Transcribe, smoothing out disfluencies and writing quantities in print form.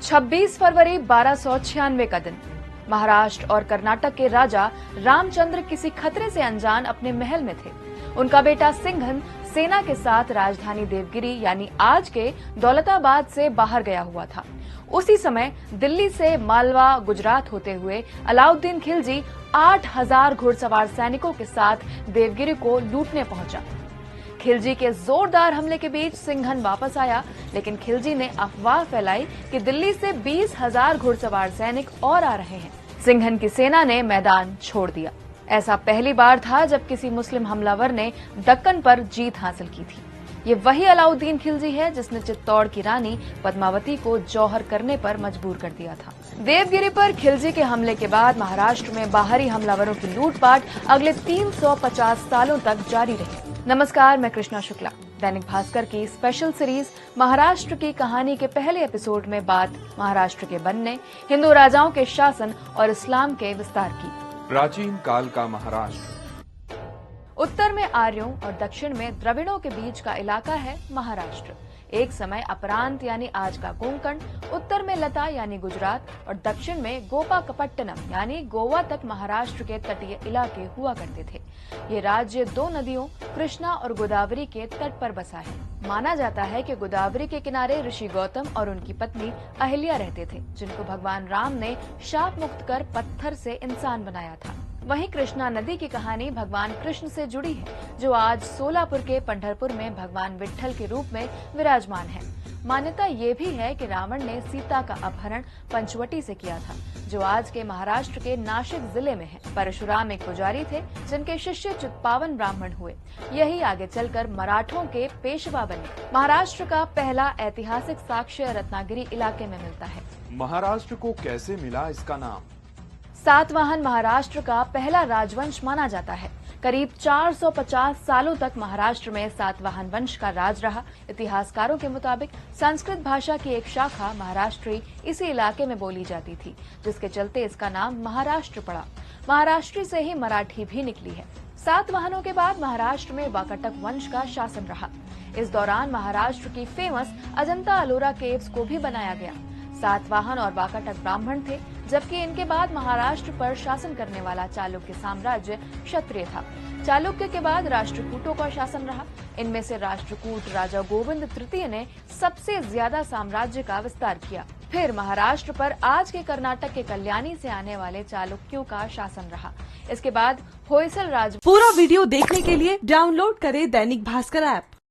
26 फरवरी 1296 का दिन। महाराष्ट्र और कर्नाटक के राजा रामचंद्र किसी खतरे से अनजान अपने महल में थे। उनका बेटा सिंघन सेना के साथ राजधानी देवगिरी यानी आज के दौलताबाद से बाहर गया हुआ था। उसी समय दिल्ली से मालवा गुजरात होते हुए अलाउद्दीन खिलजी 8000 घुड़सवार सैनिकों के साथ देवगिरी को लूटने पहुंचा। खिलजी के जोरदार हमले के बीच सिंघन वापस आया, लेकिन खिलजी ने अफवाह फैलाई कि दिल्ली से 20,000 घुड़सवार सैनिक और आ रहे हैं। सिंघन की सेना ने मैदान छोड़ दिया। ऐसा पहली बार था जब किसी मुस्लिम हमलावर ने दक्कन पर जीत हासिल की थी। ये वही अलाउद्दीन खिलजी है जिसने चित्तौड़ की रानी पद्मावती को जौहर करने पर मजबूर कर दिया था। देवगिरी पर खिलजी के हमले के बाद महाराष्ट्र में बाहरी हमलावरों की लूटपाट अगले 350 सालों तक जारी रही। नमस्कार, मैं कृष्णा शुक्ला। दैनिक भास्कर की स्पेशल सीरीज महाराष्ट्र की कहानी के पहले एपिसोड में बात महाराष्ट्र के बनने, हिंदू राजाओं के शासन और इस्लाम के विस्तार की। प्राचीन काल का महाराष्ट्र। उत्तर में आर्यों और दक्षिण में द्रविड़ों के बीच का इलाका है महाराष्ट्र। एक समय अपरांत यानी आज का कोंकण, उत्तर में लता यानी गुजरात और दक्षिण में गोपाकपट्टनम यानी गोवा तक महाराष्ट्र के तटीय इलाके हुआ करते थे। ये राज्य दो नदियों कृष्णा और गोदावरी के तट पर बसा है। माना जाता है कि गोदावरी के किनारे ऋषि गौतम और उनकी पत्नी अहिल्या रहते थे, जिनको भगवान राम ने शाप मुक्त कर पत्थर से इंसान बनाया था। वहीं कृष्णा नदी की कहानी भगवान कृष्ण से जुड़ी है, जो आज सोलापुर के पंढरपुर में भगवान विट्ठल के रूप में विराजमान है। मान्यता ये भी है कि रावण ने सीता का अपहरण पंचवटी से किया था, जो आज के महाराष्ट्र के नाशिक जिले में है। परशुराम एक पुजारी थे, जिनके शिष्य चित्पावन ब्राह्मण हुए। यही आगे चलकर मराठों के पेशवा बने। महाराष्ट्र का पहला ऐतिहासिक साक्ष्य रत्नागिरी इलाके में मिलता है। महाराष्ट्र को कैसे मिला इसका नाम? सातवाहन महाराष्ट्र का पहला राजवंश माना जाता है। करीब 450 सालों तक महाराष्ट्र में सातवाहन वंश का राज रहा। इतिहासकारों के मुताबिक संस्कृत भाषा की एक शाखा महाराष्ट्री इसी इलाके में बोली जाती थी, जिसके चलते इसका नाम महाराष्ट्र पड़ा। महाराष्ट्री से ही मराठी भी निकली है। सातवाहनों के बाद महाराष्ट्र में वाकाटक वंश का शासन रहा। इस दौरान महाराष्ट्र की फेमस अजंता अलोरा केव्स को भी बनाया गया। सातवाहन और वाकाटक ब्राह्मण थे, जबकि इनके बाद महाराष्ट्र पर शासन करने वाला चालुक्य साम्राज्य क्षत्रिय था। चालुक्य के बाद राष्ट्रकूटों का शासन रहा। इनमें से राष्ट्रकूट राजा गोविंद तृतीय ने सबसे ज्यादा साम्राज्य का विस्तार किया। फिर महाराष्ट्र पर आज के कर्नाटक के कल्याणी से आने वाले चालुक्यों का शासन रहा। इसके बाद होयसल राज। पूरा वीडियो देखने के लिए डाउनलोड करें दैनिक भास्कर ऐप।